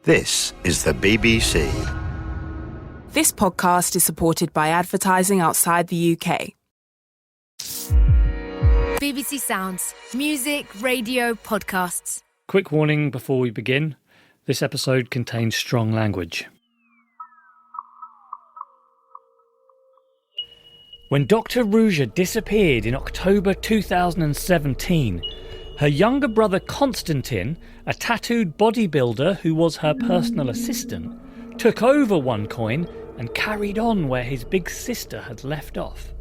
This is the BBC. This podcast is supported by advertising outside the UK. BBC Sounds. Music, radio, podcasts. Quick warning before we begin. This episode contains strong language. When Dr. Ruja disappeared in October 2017, her younger brother Konstantin, a tattooed bodybuilder who was her personal assistant, took over OneCoin and carried on where his big sister had left off.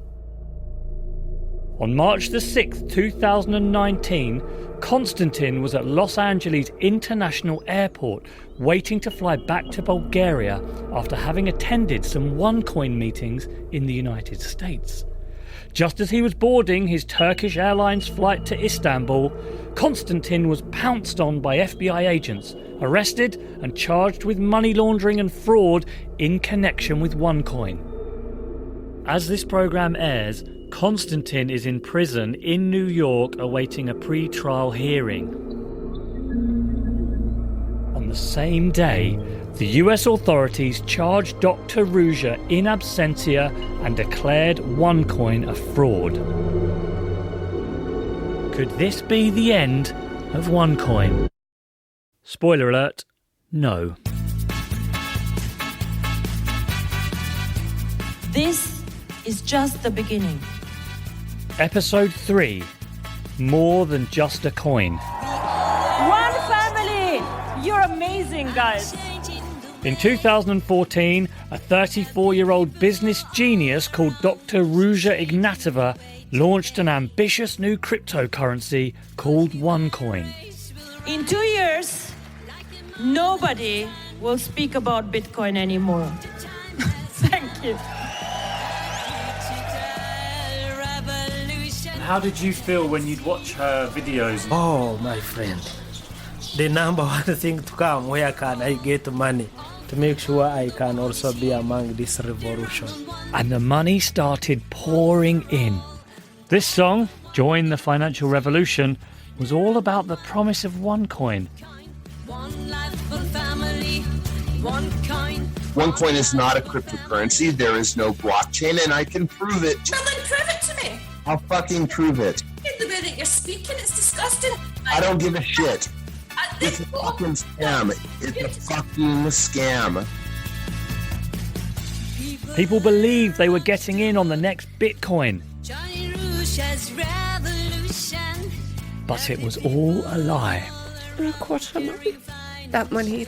On March the 6th, 2019, Konstantin was at Los Angeles International Airport waiting to fly back to Bulgaria after having attended some OneCoin meetings in the United States. Just as he was boarding his Turkish Airlines flight to Istanbul, Konstantin was pounced on by FBI agents, arrested and charged with money laundering and fraud in connection with OneCoin. As this programme airs, Konstantin is in prison in New York awaiting a pre-trial hearing. On the same day, the US authorities charged Dr. Ruja in absentia and declared OneCoin a fraud. Could this be the end of OneCoin? Spoiler alert, no. This is just the beginning. Episode 3. More than just a coin. One family! You're amazing, guys. In 2014, a 34-year-old business genius called Dr. Ruja Ignatova launched an ambitious new cryptocurrency called OneCoin. In 2 years, nobody will speak about Bitcoin anymore. Thank you. How did you feel when you'd watch her videos? Oh, my friend. The number one thing to come, where can I get money to make sure I can also be among this revolution? And the money started pouring in. This song, Join the Financial Revolution, was all about the promise of OneCoin. One life, one family, one coin. OneCoin is not a cryptocurrency. There is no blockchain, and I can prove it. Well, then prove it to me. I'll fucking prove it. The way that you're speaking, it's disgusting. I don't give a shit. It's a fucking scam. It's a fucking scam. People believed they were getting in on the next Bitcoin. Johnny Ruja's revolution. But it was all a lie. I got that money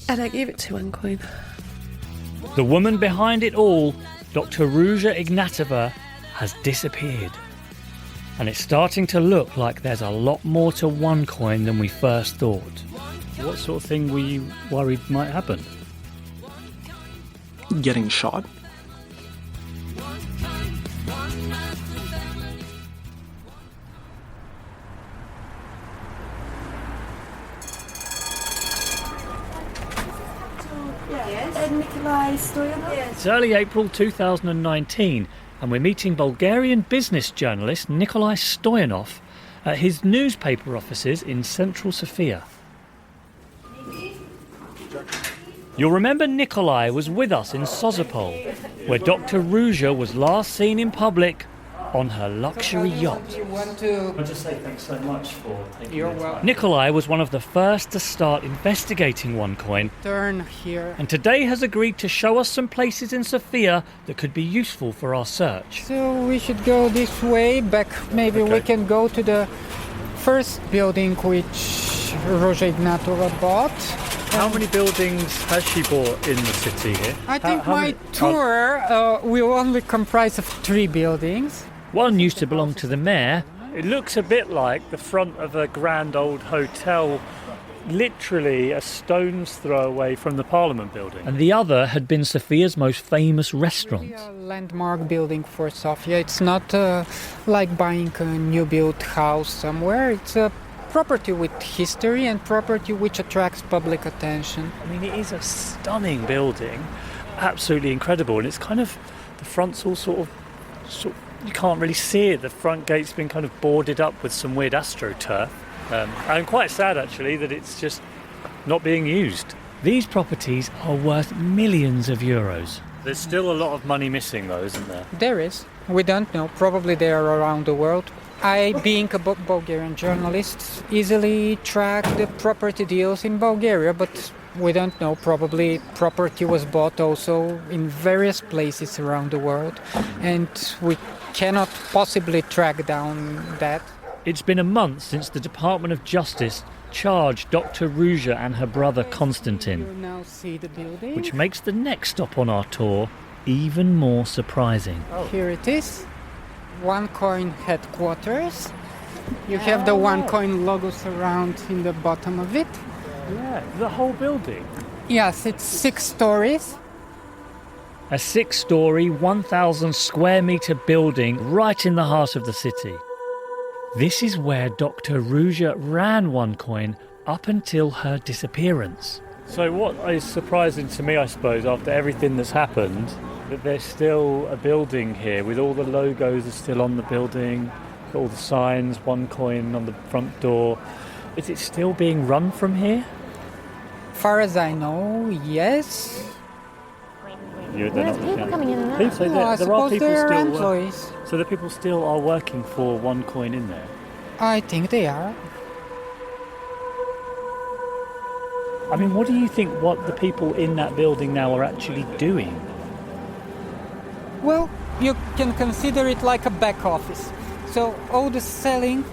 and I gave it to OneCoin. The woman behind it all, Dr. Ruja Ignatova, has disappeared. And it's starting to look like there's a lot more to OneCoin than we first thought. What sort of thing were you worried might happen? Getting shot? It's early April 2019 and we're meeting Bulgarian business journalist Nikolai Stoyanov at his newspaper offices in central Sofia. You'll remember Nikolai was with us in Sozopol, where Dr. Ruja was last seen in public on her luxury yacht. I'll just say thanks so much for taking your time. Nikolai was one of the first to start investigating OneCoin. Turn here. And today has agreed to show us some places in Sofia that could be useful for our search. So we should go this way back. Maybe we can go to the first building which Ruja Ignatova bought. How many buildings has she bought in the city here? I think my tour will only comprise of 3 buildings. One used to belong to the mayor. It looks a bit like the front of a grand old hotel, literally a stone's throw away from the Parliament building. And the other had been Sofia's most famous restaurant. It's a landmark building for Sofia. It's not like buying a new built house somewhere. It's a property with history and property which attracts public attention. I mean, it is a stunning building, absolutely incredible, and it's kind of, the front's all sort of you can't really see it. The front gate's been kind of boarded up with some weird astroturf. I'm quite sad actually that it's just not being used. These properties are worth millions of euros. There's still a lot of money missing though, isn't there? There is. We don't know. Probably they are around the world. I, being a Bulgarian journalist, easily track the property deals in Bulgaria, but we don't know. Probably property was bought also in various places around the world, and we cannot possibly track down that. It's been a month since the Department of Justice charged Dr. Ruja and her brother Konstantin, You now see the building. which makes the next stop on our tour even more surprising. Here it is. OneCoin headquarters. You have the OneCoin logos around in the bottom of it. Yeah, the whole building. Yes, it's 6 stories. A 6-storey, 1,000 square metre building right in the heart of the city. This is where Dr. Ruja ran OneCoin up until her disappearance. So what is surprising to me, I suppose, after everything that's happened, that there's still a building here with all the logos are still on the building, got all the signs, OneCoin on the front door. Is it still being run from here? Far as I know, yes. There's people coming in and out. People, so No, I there are suppose people they are still employees. So the people still are working for OneCoin in there? I think they are. I mean, what do you think what the people in that building now are actually doing? Well, you can consider it like a back office. So all the selling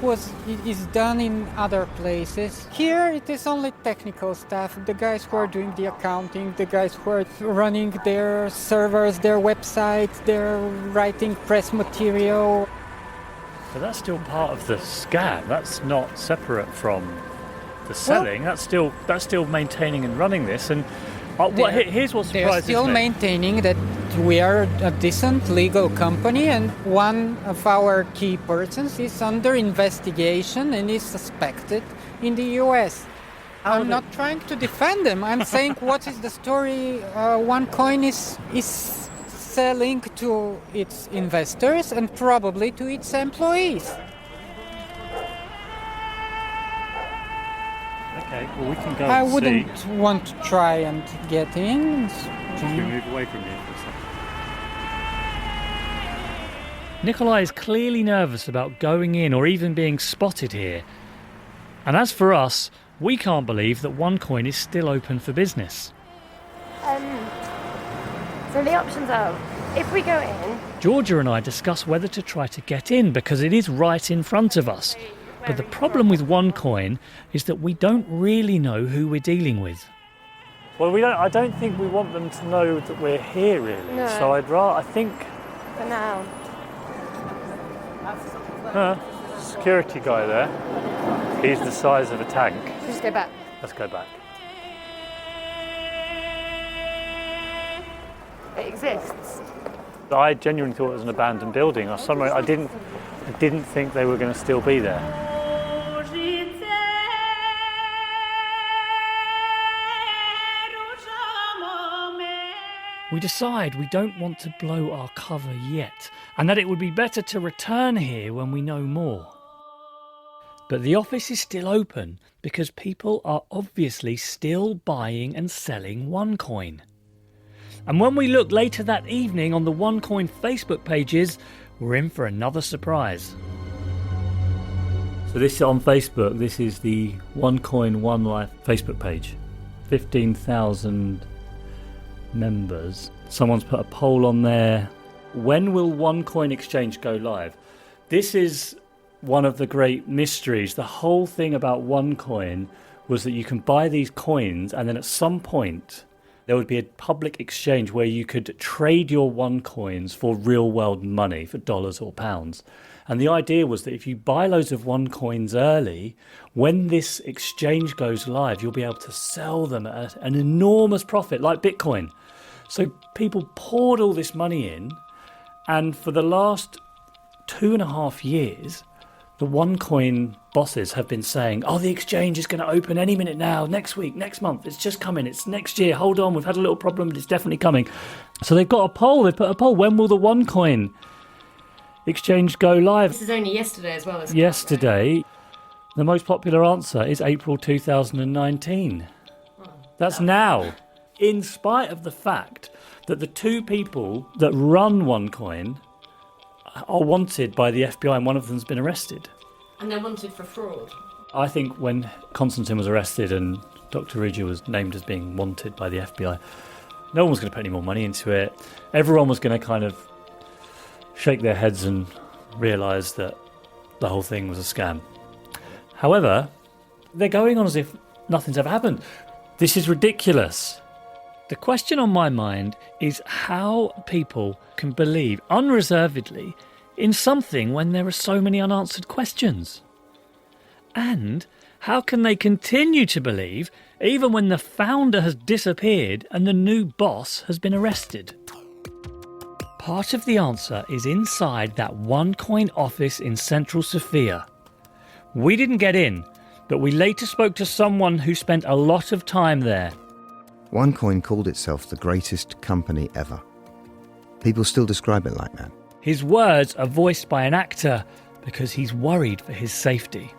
is done in other places. Here it is only technical staff, the guys who are doing the accounting, the guys who are running their servers, their websites, they're writing press material. But that's still part of the scam. That's not separate from the selling. That's still maintaining and running this. And here's what They're surprises still me. maintaining that we are a decent legal company, and one of our key persons is under investigation and is suspected in the US. I'm not trying to defend them. I'm saying what is the story OneCoin is selling to its investors and probably to its employees. Okay, well we can go I and see. wouldn't want to try and get in. Should we move away from here for a second? Nikolai is clearly nervous about going in or even being spotted here. And as for us, we can't believe that OneCoin is still open for business. So the options are, if we go in... Georgia and I discuss whether to try to get in because it is right in front of us. But the problem with OneCoin is that we don't really know who we're dealing with. Well, I don't think we want them to know that we're here, really. No. So I think... For now. Security guy there. He's the size of a tank. Just go back. Let's go back. It exists. I genuinely thought it was an abandoned building. I didn't think they were going to still be there. We decide we don't want to blow our cover yet, and that it would be better to return here when we know more. But the office is still open because people are obviously still buying and selling OneCoin. And when we look later that evening on the OneCoin Facebook pages, we're in for another surprise. So this is on Facebook. This is the OneCoin One Life Facebook page. 15,000 members. Someone's put a poll on there. When will OneCoin exchange go live? This is one of the great mysteries. The whole thing about OneCoin was that you can buy these coins and then at some point there would be a public exchange where you could trade your OneCoins for real world money, for dollars or pounds. And the idea was that if you buy loads of OneCoins early, when this exchange goes live, you'll be able to sell them at an enormous profit, like Bitcoin. So people poured all this money in, and for the last 2.5 years, the OneCoin bosses have been saying, the exchange is going to open any minute now, next week, next month, it's just coming, it's next year, hold on, we've had a little problem, but it's definitely coming. So they've got a poll, they've put a poll, when will the OneCoin exchange go live? This is only yesterday as well. Yesterday. The most popular answer is April 2019. That's now. In spite of the fact that the two people that run OneCoin are wanted by the FBI and one of them's been arrested. And they're wanted for fraud. I think when Konstantin was arrested and Dr. Ruja was named as being wanted by the FBI, no one was going to put any more money into it. Everyone was going to kind of shake their heads and realise that the whole thing was a scam. However, they're going on as if nothing's ever happened. This is ridiculous. The question on my mind is how people can believe unreservedly in something when there are so many unanswered questions. And how can they continue to believe even when the founder has disappeared and the new boss has been arrested? Part of the answer is inside that OneCoin office in central Sofia. We didn't get in, but we later spoke to someone who spent a lot of time there. OneCoin called itself the greatest company ever. People still describe it like that. His words are voiced by an actor because he's worried for his safety.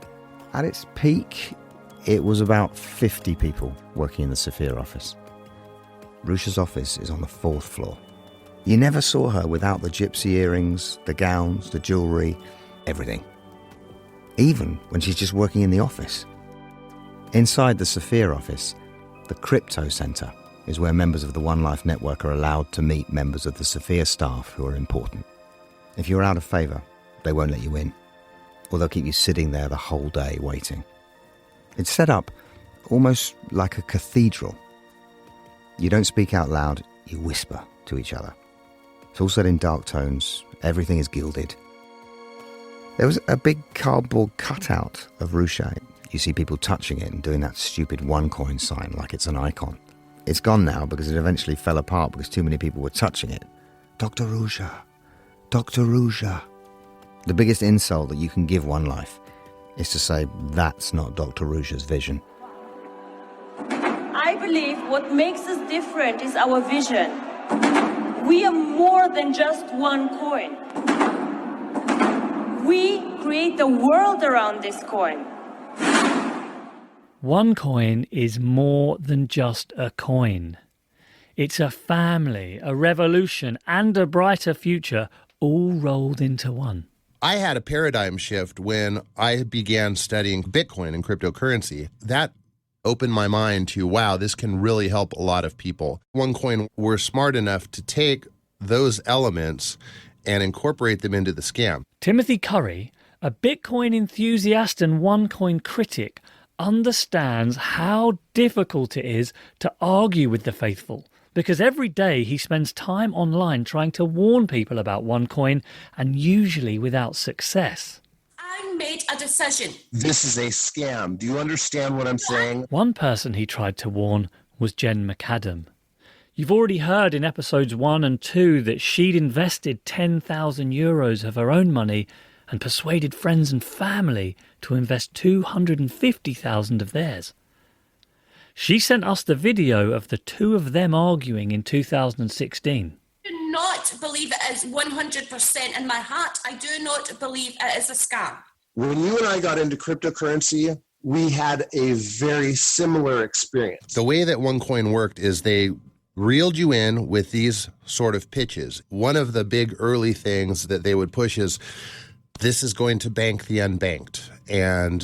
At its peak, it was about 50 people working in the Sofia office. Ruja's office is on the 4th floor. You never saw her without the gypsy earrings, the gowns, the jewellery, everything. Even when she's just working in the office. Inside the Sofia office, the Crypto Centre is where members of the One Life network are allowed to meet members of the Sofia staff who are important. If you're out of favour, they won't let you in, or they'll keep you sitting there the whole day waiting. It's set up almost like a cathedral. You don't speak out loud, you whisper to each other. It's all said in dark tones, everything is gilded. There was a big cardboard cutout of Ruja. You see people touching it and doing that stupid OneCoin sign like it's an icon. It's gone now because it eventually fell apart because too many people were touching it. Dr. Ruja, Dr. Ruja. The biggest insult that you can give One Life is to say that's not Dr. Ruja's vision. I believe what makes us different is our vision. We are more than just one coin. We create the world around this coin. OneCoin is more than just a coin. It's a family, a revolution, and a brighter future all rolled into one. I had a paradigm shift when I began studying Bitcoin and cryptocurrency. That opened my mind to, wow, this can really help a lot of people. OneCoin were smart enough to take those elements and incorporate them into the scam. Timothy Curry, a Bitcoin enthusiast and OneCoin critic, understands how difficult it is to argue with the faithful, because every day he spends time online trying to warn people about OneCoin, and usually without success. I made a decision. This is a scam. Do you understand what I'm saying? One person he tried to warn was Jen McAdam. You've already heard in episodes 1 and 2 that she'd invested 10,000 euros of her own money and persuaded friends and family to invest 250,000 of theirs. She sent us the video of the two of them arguing in 2016. I do not believe it is 100% in my heart. I do not believe it is a scam. When you and I got into cryptocurrency, we had a very similar experience. The way that OneCoin worked is they reeled you in with these sort of pitches. One of the big early things that they would push is, this is going to bank the unbanked, and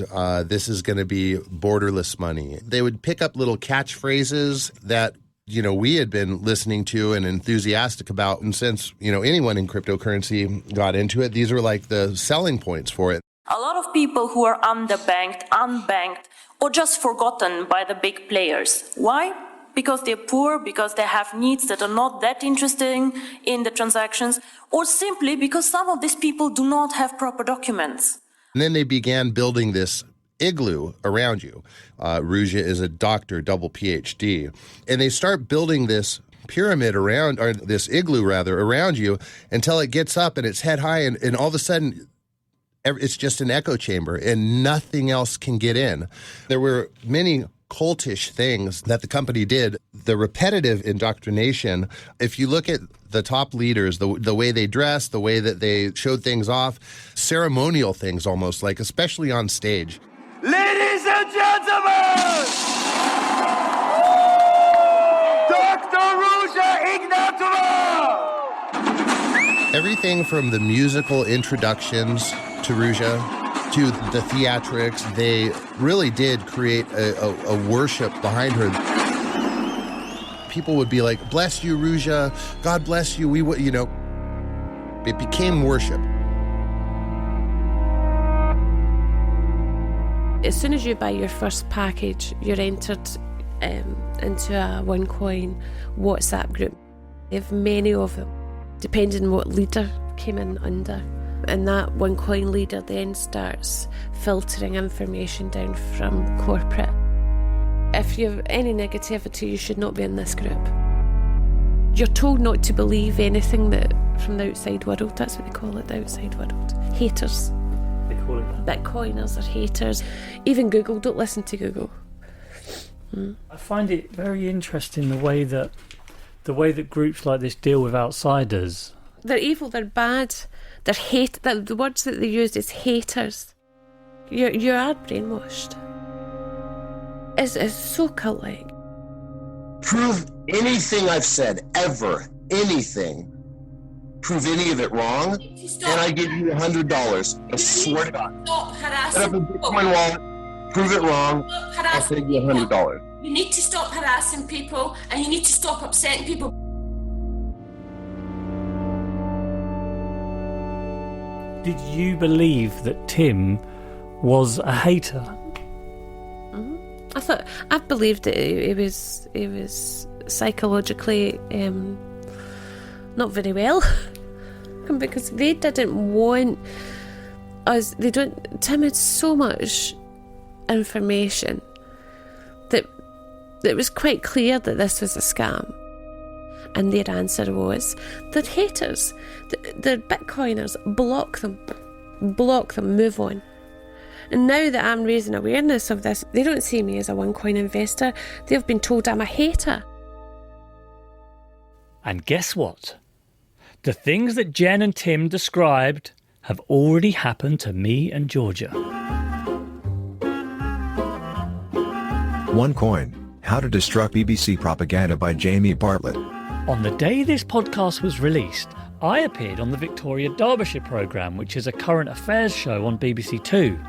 this is going to be borderless money. They would pick up little catchphrases that, we had been listening to and enthusiastic about. And since, anyone in cryptocurrency got into it, these were like the selling points for it. A lot of people who are underbanked, unbanked, or just forgotten by the big players. Why? Because they're poor, because they have needs that are not that interesting in the transactions, or simply because some of these people do not have proper documents. And then they began building this igloo around you. Ruja is a doctor, double PhD. And they start building this pyramid around, or this igloo rather, around you until it gets up and it's head high, and all of a sudden it's just an echo chamber and nothing else can get in. There were many cultish things that the company did. The repetitive indoctrination, if you look at the top leaders, the way they dressed, the way that they showed things off, ceremonial things almost, like especially on stage. Ladies and gentlemen! everything from the musical introductions to Ruja to the theatrics. They really did create a worship behind her. People would be like, bless you, Ruja. God bless you. It became worship. As soon as you buy your first package, you're entered into a OneCoin WhatsApp group. They have many of them, depending on what leader came in under. And that OneCoin leader then starts filtering information down from corporate. If you have any negativity, you should not be in this group. You're told not to believe anything that from the outside world. That's what they call it, the outside world. Haters. They call it that. Bitcoiners are haters. Even Google, don't listen to Google. I find it very interesting the way that groups like this deal with outsiders. They're evil, they're bad, they're hate. The words that they used is haters. You are brainwashed. It's so cult-like. Prove anything I've said, ever, anything. Prove any of it wrong, and I give you $100. I swear to God. Stop Set harassing up a people. Bitcoin wallet, prove it wrong, Stop I'll harassing save you people. $100. You need to stop harassing people, and you need to stop upsetting people. Did you believe that Tim was a hater? I believed that it was psychologically not very well, because they didn't want us. Tim had so much information that it was quite clear that this was a scam. And their answer was, they're haters, they're Bitcoiners, block them, move on. And now that I'm raising awareness of this, they don't see me as a OneCoin investor, they've been told I'm a hater. And guess what? The things that Jen and Tim described have already happened to me and Georgia. OneCoin, How to Destruct BBC Propaganda by Jamie Bartlett. On the day this podcast was released, I appeared on the Victoria Derbyshire programme, which is a current affairs show on BBC Two.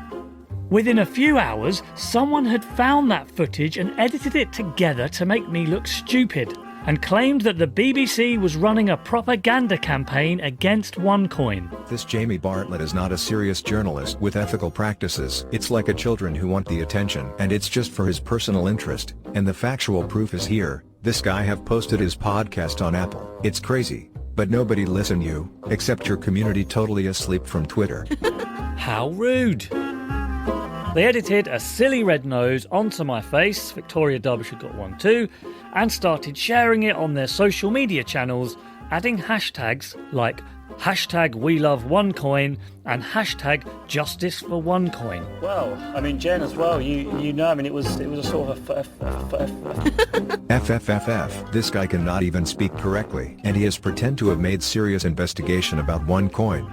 Within a few hours, someone had found that footage and edited it together to make me look stupid, and claimed that the BBC was running a propaganda campaign against OneCoin. This Jamie Bartlett is not a serious journalist with ethical practices. It's like a children who want the attention, and it's just for his personal interest, and the factual proof is here. This guy have posted his podcast on Apple. It's crazy, but nobody listen you, except your community totally asleep from Twitter. How rude. They edited a silly red nose onto my face, Victoria Derbyshire got one too, and started sharing it on their social media channels, adding hashtags like #WeLoveOneCoin and #JusticeForOneCoin. Well, I mean, Jen as well, you know, I mean, it was a sort of a FFFF, this guy cannot even speak correctly, and he has pretend to have made serious investigation about OneCoin.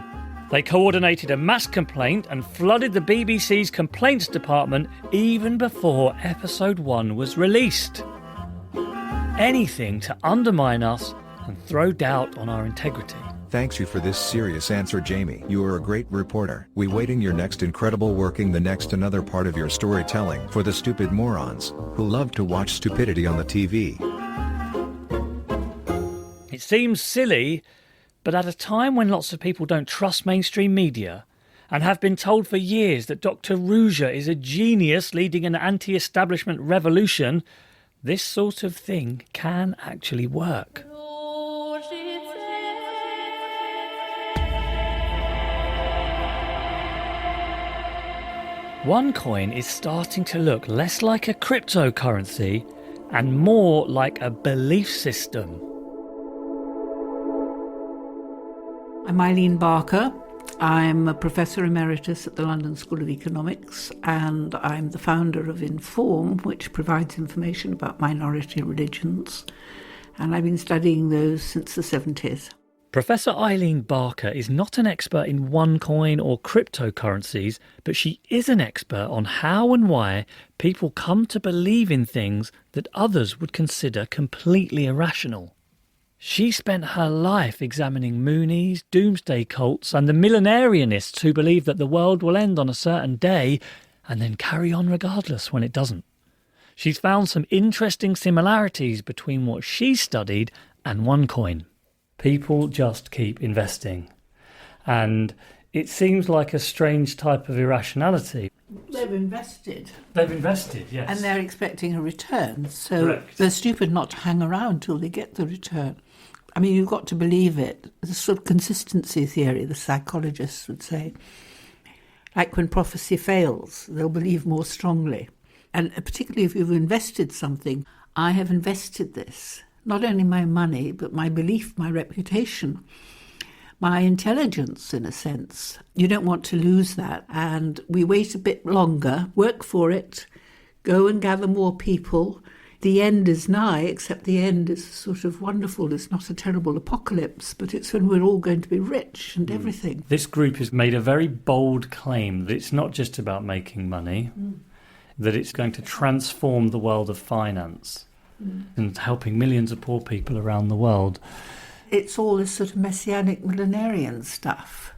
They coordinated a mass complaint and flooded the BBC's complaints department even before episode 1 was released. Anything to undermine us and throw doubt on our integrity. Thanks you for this serious answer, Jamie. You are a great reporter. We waiting your next incredible working the next another part of your storytelling for the stupid morons who love to watch stupidity on the TV. It seems silly, but at a time when lots of people don't trust mainstream media and have been told for years that Dr. Ruja is a genius leading an anti-establishment revolution, this sort of thing can actually work. OneCoin is starting to look less like a cryptocurrency and more like a belief system. I'm Eileen Barker. I'm a Professor Emeritus at the London School of Economics, and I'm the founder of Inform, which provides information about minority religions, and I've been studying those since the 70s. Professor Eileen Barker is not an expert in OneCoin or cryptocurrencies, but she is an expert on how and why people come to believe in things that others would consider completely irrational. She spent her life examining Moonies, doomsday cults, and the millenarianists who believe that the world will end on a certain day and then carry on regardless when it doesn't. She's found some interesting similarities between what she studied and OneCoin. People just keep investing. And it seems like a strange type of irrationality. They've invested. They've invested, yes. And they're expecting a return. So Correct. they're stupid not to hang around till they get the return. I mean, you've got to believe it. It's a sort of consistency theory, the psychologists would say. Like when prophecy fails, they'll believe more strongly. And particularly if you've invested something, I have invested this. Not only my money, but my belief, my reputation, my intelligence, in a sense. You don't want to lose that. And we wait a bit longer, work for it, go and gather more people. The end is nigh, except the end is sort of wonderful. It's not a terrible apocalypse, but it's when we're all going to be rich and everything. This group has made a very bold claim that it's not just about making money, that it's going to transform the world of finance and helping millions of poor people around the world. It's all this sort of messianic millenarian stuff,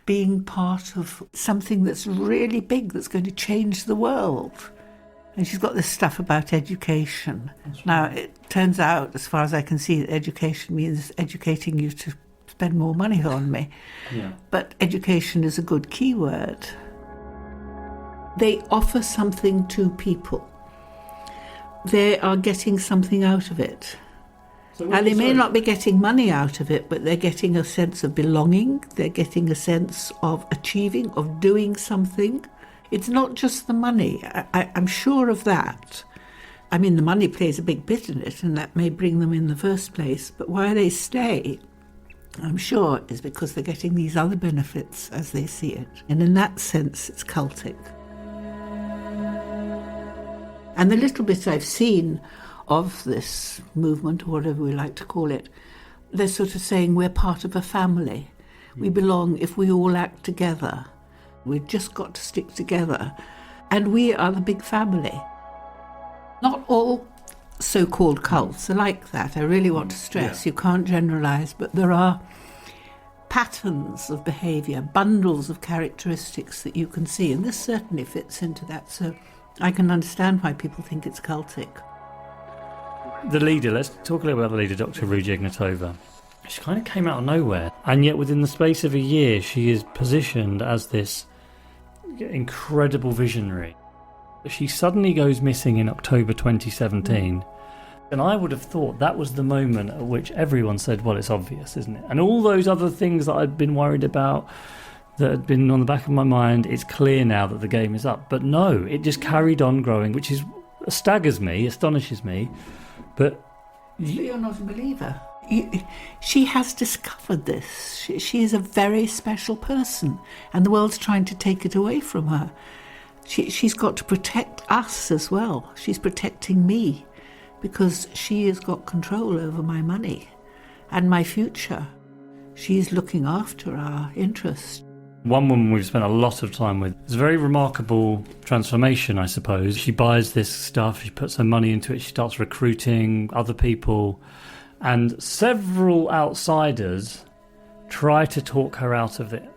being part of something that's really big, that's going to change the world. And she's got this stuff about education. Now, it turns out, as far as I can see, that education means educating you to spend more money on me. Yeah. But education is a good keyword. They offer something to people. They are getting something out of it. Now, they may not be getting money out of it, but they're getting a sense of belonging. They're getting a sense of achieving, of doing something. It's not just the money. I'm sure of that. I mean, the money plays a big bit in it, and that may bring them in the first place. But why they stay, I'm sure, is because they're getting these other benefits as they see it. And in that sense, it's cultic. And the little bit I've seen of this movement, or whatever we like to call it, they're sort of saying we're part of a family. We belong if we all act together. We've just got to stick together. And we are the big family. Not all so-called cults are like that. I really want to stress, you can't generalise, but there are patterns of behaviour, bundles of characteristics that you can see, and this certainly fits into that. So I can understand why people think it's cultic. The leader, let's talk a little about the leader, Dr. Ruja Ignatova. She kind of came out of nowhere, and yet within the space of a year she is positioned as this incredible visionary. She suddenly goes missing in October 2017, and I would have thought that was the moment at which everyone said, well, it's obvious, isn't it? And all those other things that I'd been worried about, that had been on the back of my mind, it's clear now that the game is up. But no, it just carried on growing, which is astonishes me. But you're not a believer. She has discovered this. She is a very special person, and the world's trying to take it away from her. She's got to protect us as well. She's protecting me because she has got control over my money and my future. She's looking after our interests. One woman we've spent a lot of time with. It's a very remarkable transformation, I suppose. She buys this stuff, she puts her money into it, she starts recruiting other people, and several outsiders try to talk her out of it.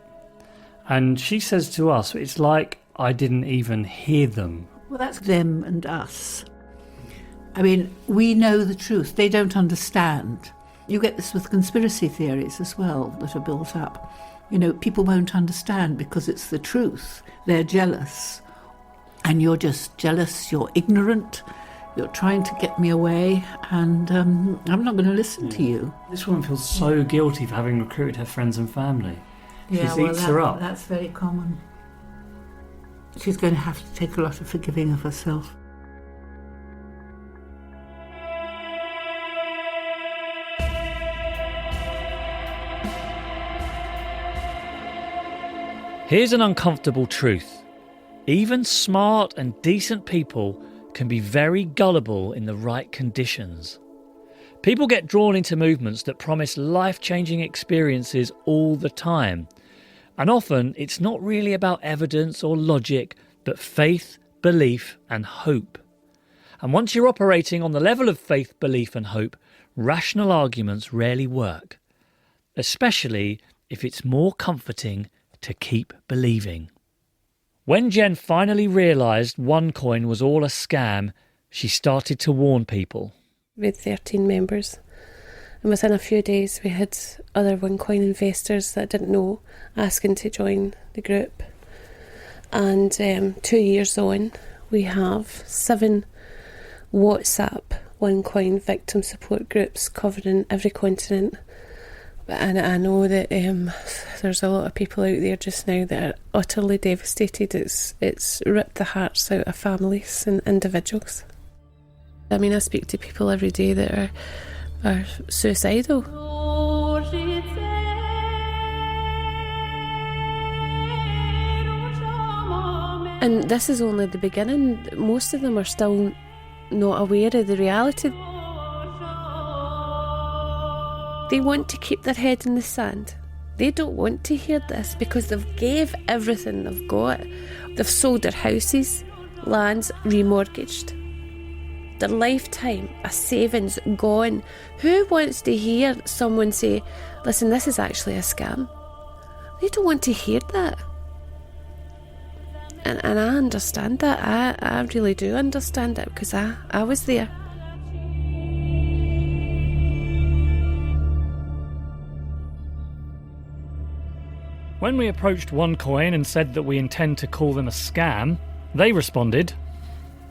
And she says to us, it's like I didn't even hear them. Well, that's them and us. I mean, we know the truth. They don't understand. You get this with conspiracy theories as well that are built up. You know, people won't understand because it's the truth. They're jealous. And you're just jealous, you're ignorant, you're trying to get me away, and I'm not going to listen to you. This woman feels so guilty for having recruited her friends and family. She eats her up. That's very common. She's going to have to take a lot of forgiving of herself. Here's an uncomfortable truth. Even smart and decent people can be very gullible in the right conditions. People get drawn into movements that promise life-changing experiences all the time. And often it's not really about evidence or logic, but faith, belief and hope. And once you're operating on the level of faith, belief and hope, rational arguments rarely work, especially if it's more comforting to keep believing. When Jen finally realised OneCoin was all a scam, she started to warn people. We had 13 members, and within a few days we had other OneCoin investors that didn't know asking to join the group. And 2 years on, we have 7 WhatsApp OneCoin victim support groups covering every continent. And I know that there's a lot of people out there just now that are utterly devastated. It's ripped the hearts out of families and individuals. I mean, I speak to people every day that are suicidal. And this is only the beginning. Most of them are still not aware of the reality. They want to keep their head in the sand. They don't want to hear this because they've gave everything they've got. They've sold their houses, lands, remortgaged. Their lifetime, a savings gone. Who wants to hear someone say, listen, this is actually a scam? They don't want to hear that. And I understand that. I really do understand it because I was there. When we approached OneCoin and said that we intend to call them a scam, they responded,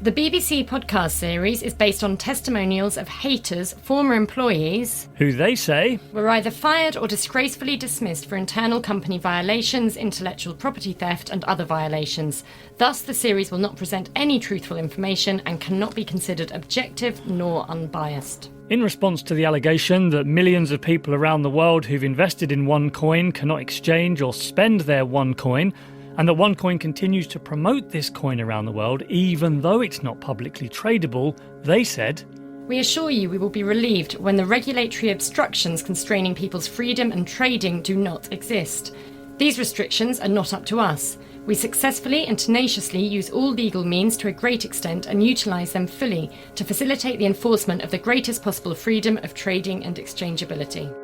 The BBC podcast series is based on testimonials of haters, former employees, who they say were either fired or disgracefully dismissed for internal company violations, intellectual property theft and other violations. Thus, the series will not present any truthful information and cannot be considered objective nor unbiased. In response to the allegation that millions of people around the world who've invested in OneCoin cannot exchange or spend their OneCoin, and that OneCoin continues to promote this coin around the world even though it's not publicly tradable, they said, We assure you we will be relieved when the regulatory obstructions constraining people's freedom and trading do not exist. These restrictions are not up to us. We successfully and tenaciously use all legal means to a great extent and utilise them fully to facilitate the enforcement of the greatest possible freedom of trading and exchangeability.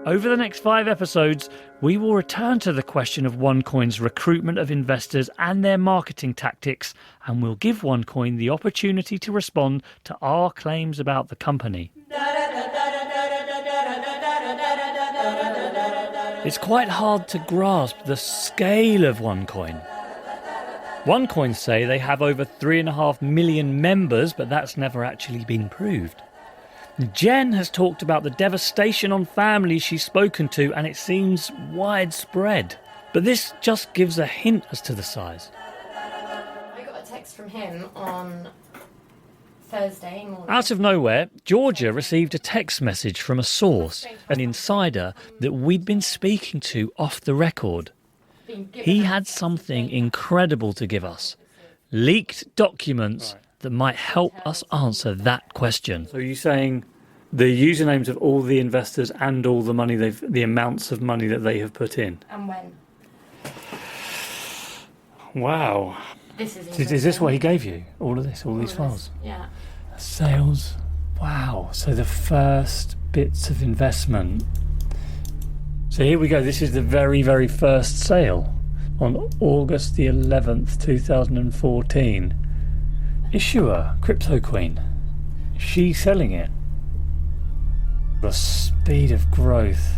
Over the next 5 episodes, we will return to the question of OneCoin's recruitment of investors and their marketing tactics, and we'll give OneCoin the opportunity to respond to our claims about the company. It's quite hard to grasp the scale of OneCoin. OneCoin say they have over 3.5 million members, but that's never actually been proved. Jen has talked about the devastation on families she's spoken to, and it seems widespread. But this just gives a hint as to the size. I got a text from him on Thursday morning. Out of nowhere, Georgia received a text message from a source, an insider that we'd been speaking to off the record. He had something incredible to give us. Leaked documents that might help us answer that question. So you're saying the usernames of all the investors and all the money the amounts of money that they have put in? And when? Wow. Is this what he gave you? All of this, all these files? Yeah. Sales. Wow. So the first bits of investment. So here we go. This is the very, very first sale on August the 11th, 2014. Issuer, Cryptoqueen. She selling it. The speed of growth.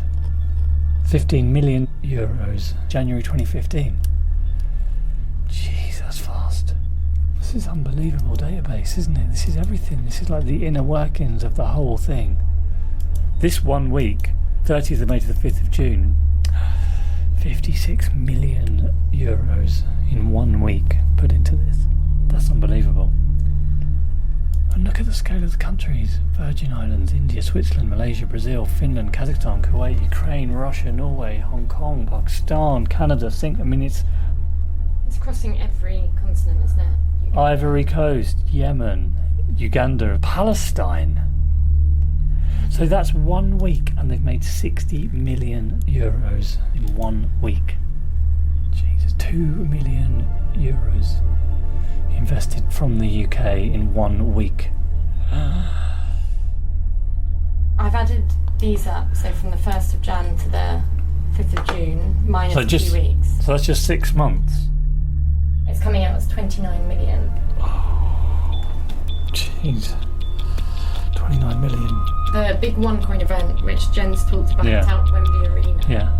15 million euros, January 2015. Jeez, that's fast. This is unbelievable database, isn't it? This is everything. This is like the inner workings of the whole thing. This 1 week, 30th of May to the 5th of June, 56 million euros in 1 week put into this. That's unbelievable. And look at the scale of the countries. Virgin Islands, India, Switzerland, Malaysia, Brazil, Finland, Kazakhstan, Kuwait, Ukraine, Russia, Norway, Hong Kong, Pakistan, Canada. It's crossing every continent, isn't it? Ivory Coast, Yemen, Uganda, Palestine. So that's 1 week and they've made 60 million euros in 1 week. Jesus, 2 million euros in invested from the UK in 1 week. I've added these up, so from the 1st of Jan to the 5th of June, minus So 2 weeks. So that's just 6 months. It's coming out as 29 million. Jeez. 29 million. The big OneCoin event, which Jen's talked about out Wembley Arena,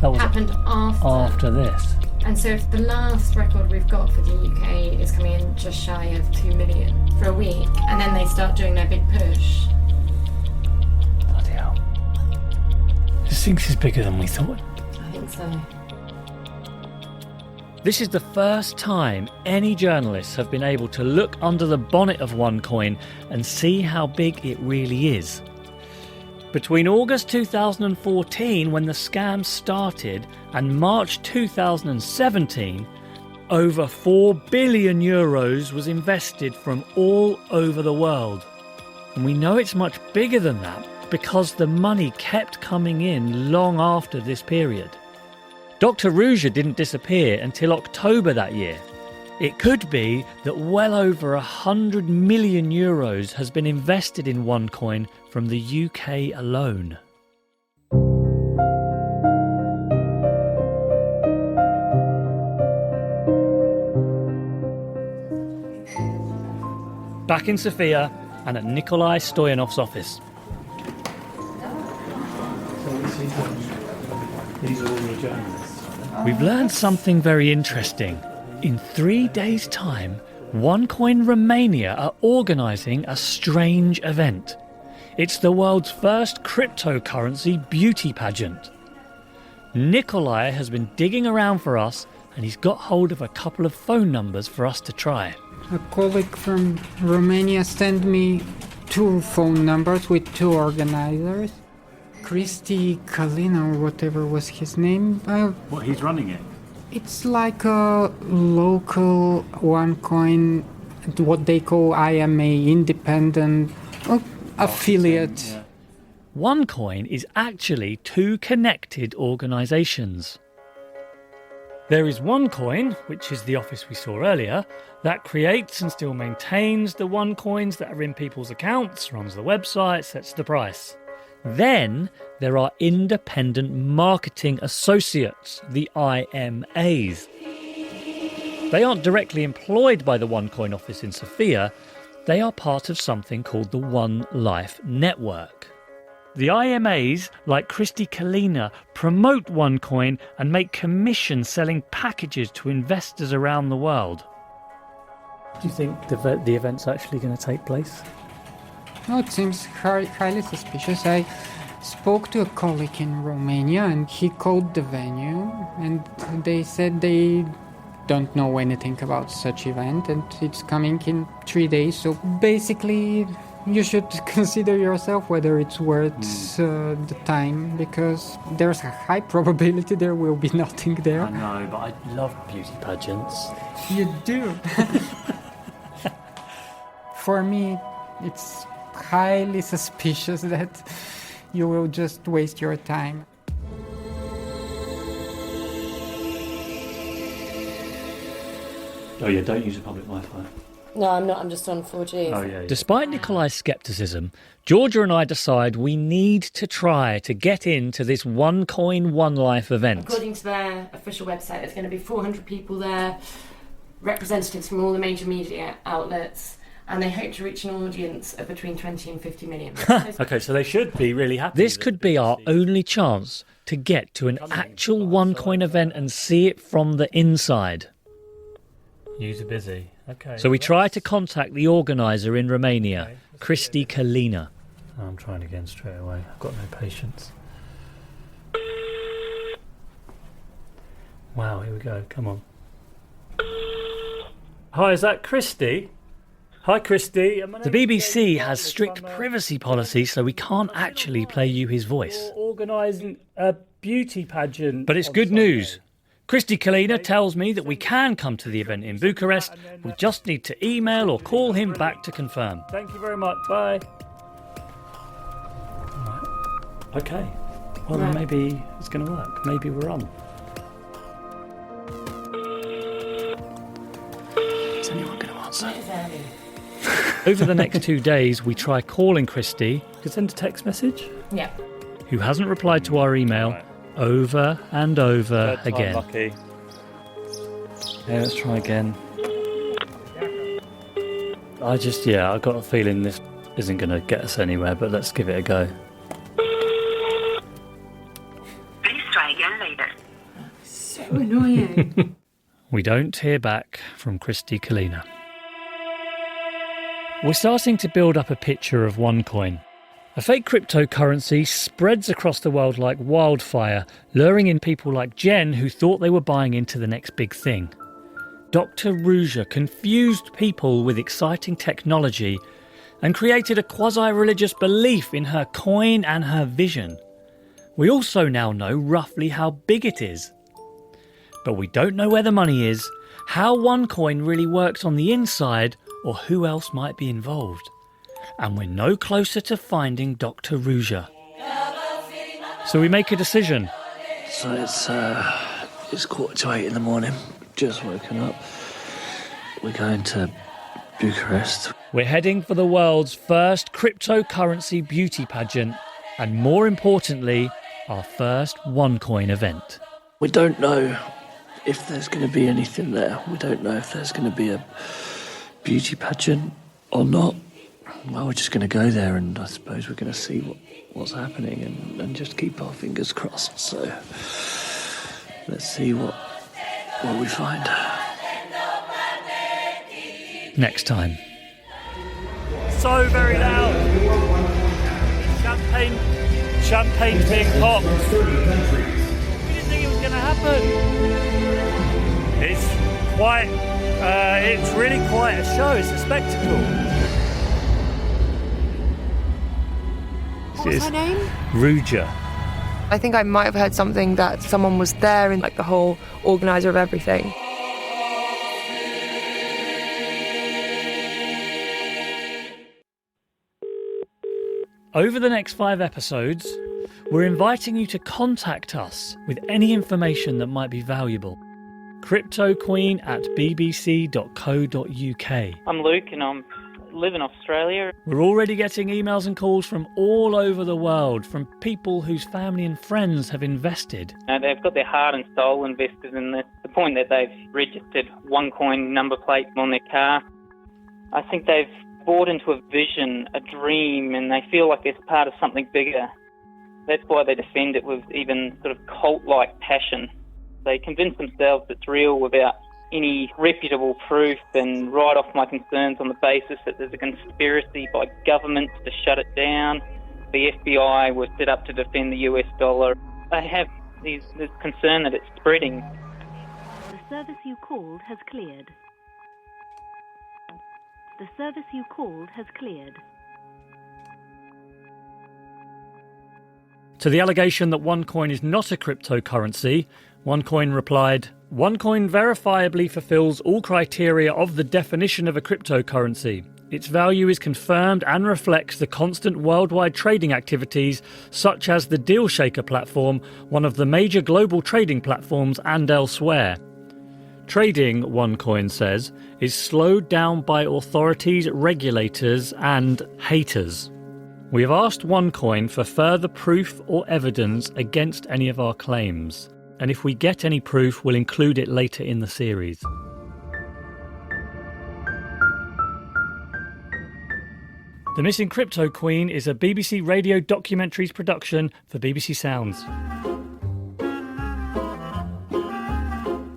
That was happened after this. And so if the last record we've got for the UK is coming in just shy of 2 million for a week, and then they start doing their big push. Bloody hell. This thing is bigger than we thought. I think so. This is the first time any journalists have been able to look under the bonnet of OneCoin and see how big it really is. Between August 2014, when the scam started, and March 2017, over €4 billion was invested from all over the world. And we know it's much bigger than that because the money kept coming in long after this period. Dr. Ruja didn't disappear until October that year. It could be that well over €100 million has been invested in OneCoin from the UK alone. Back in Sofia and at Nikolai Stoyanov's office. These are all the journalists. We've learned something very interesting. In 3 days' time, OneCoin Romania are organising a strange event. It's the world's first cryptocurrency beauty pageant. Nikolai has been digging around for us and he's got hold of a couple of phone numbers for us to try. A colleague from Romania sent me 2 phone numbers with 2 organisers. Cristi Kalina, or whatever was his name. What, he's running it? It's like a local OneCoin, what they call IMA, independent affiliate. OneCoin is actually 2 connected organisations. There is OneCoin, which is the office we saw earlier, that creates and still maintains the OneCoins that are in people's accounts, runs the website, sets the price. Then there are independent marketing associates, the IMAs. They aren't directly employed by the OneCoin office in Sofia, they are part of something called the One Life Network. The IMAs, like Cristi Kalina, promote OneCoin and make commissions selling packages to investors around the world. Do you think the event's actually going to take place? No, it seems highly suspicious. I spoke to a colleague in Romania and he called the venue and they said they don't know anything about such event and it's coming in 3 days. So basically you should consider yourself whether it's worth the time, because there's a high probability there will be nothing there. I know, but I love beauty pageants. You do? For me, it's highly suspicious that you will just waste your time. Oh yeah, don't use a public Wi-Fi. No, I'm not. I'm just on 4G. Oh, yeah. Despite Nikolai's scepticism, Georgia and I decide we need to try to get into this OneCoin, One Life event. According to their official website, there's going to be 400 people there, representatives from all the major media outlets, and they hope to reach an audience of between 20 and 50 million. Okay, so they should be really happy. This could be our only chance to get to an actual OneCoin event and see it from the inside. User busy. Okay. So we try to contact the organiser in Romania, Cristi Kalina. I'm trying again straight away. I've got no patience. Wow, here we go. Come on. Hi, is that Cristi? Hi, Cristi. The BBC has strict privacy policy, so we can't actually play you his voice. Organising a beauty pageant. But it's good news. Cristi Kalina tells me that we can come to the event in Bucharest. We just need to email or call him back to confirm. Thank you very much. Bye. Right. Okay. Well, then maybe it's going to work. Maybe we're on. Is anyone going to answer? Over the next 2 days, we try calling Christy. You could send a text message. Yeah. Who hasn't replied to our email over and over again. Lucky. Yeah, let's try again. I got a feeling this isn't going to get us anywhere, but let's give it a go. Please try again later. So annoying. We don't hear back from Christy Kalina. We're starting to build up a picture of OneCoin. A fake cryptocurrency spreads across the world like wildfire, luring in people like Jen who thought they were buying into the next big thing. Dr. Ruja confused people with exciting technology and created a quasi-religious belief in her coin and her vision. We also now know roughly how big it is. But we don't know where the money is, how OneCoin really works on the inside, or who else might be involved. And we're no closer to finding Dr. Ruja. So we make a decision. So it's 8:15 in the morning. Just woken up. We're going to Bucharest. We're heading for the world's first cryptocurrency beauty pageant, and more importantly, our first OneCoin event. We don't know if there's going to be anything there. We don't know if there's going to be a beauty pageant or not. Well, we're just going to go there, and I suppose we're going to see what's happening and just keep our fingers crossed. So let's see what we find. Next time. So very loud. Champagne's being popped. We didn't think it was going to happen. It's really quite a show. It's a spectacle. What's her name? Ruja. I think I might have heard something that someone was there and like the whole organizer of everything. Over the next 5 episodes, we're inviting you to contact us with any information that might be valuable. Cryptoqueen@bbc.co.uk. I'm Luke and I live in Australia. We're already getting emails and calls from all over the world, from people whose family and friends have invested. They've got their heart and soul invested in this, the point that they've registered OneCoin number plate on their car. I think they've bought into a vision, a dream, and they feel like it's part of something bigger. That's why they defend it with even sort of cult-like passion. They convince themselves it's real without any reputable proof and write off my concerns on the basis that there's a conspiracy by governments to shut it down. The FBI was set up to defend the US dollar. They have this concern that it's spreading. The service you called has cleared. The service you called has cleared. To the allegation that OneCoin is not a cryptocurrency, OneCoin replied, "OneCoin verifiably fulfills all criteria of the definition of a cryptocurrency. Its value is confirmed and reflects the constant worldwide trading activities such as the Deal Shaker platform, one of the major global trading platforms, and elsewhere. Trading, OneCoin says, is slowed down by authorities, regulators and haters. We have asked OneCoin for further proof or evidence against any of our claims, and if we get any proof, we'll include it later in the series." The Missing Cryptoqueen is a BBC Radio Documentaries production for BBC Sounds.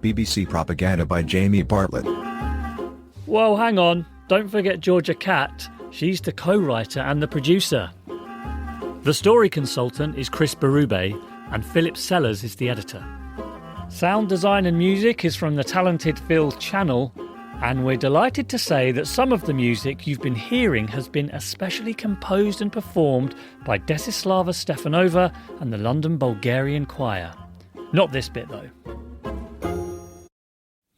BBC Propaganda by Jamie Bartlett. Whoa, hang on. Don't forget Georgia Catt. She's the co-writer and the producer. The story consultant is Chris Berube, and Philip Sellars is the editor. Sound design and music is from the talented Phil Channell, and we're delighted to say that some of the music you've been hearing has been especially composed and performed by Dessislava Stefanova and the London Bulgarian Choir. Not this bit, though.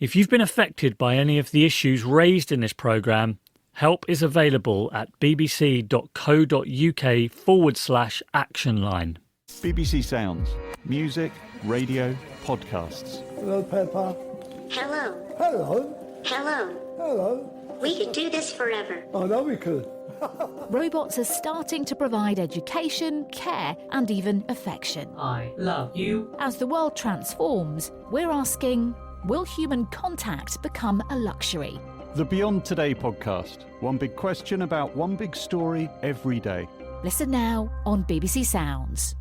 If you've been affected by any of the issues raised in this programme, help is available at bbc.co.uk/action line. BBC Sounds. Music, radio, podcasts. Hello, Peppa. Hello. Hello. Hello. Hello. We could do this forever. I know we could. Robots are starting to provide education, care, and even affection. I love you. As the world transforms, we're asking, will human contact become a luxury? The Beyond Today podcast. One big question about one big story every day. Listen now on BBC Sounds.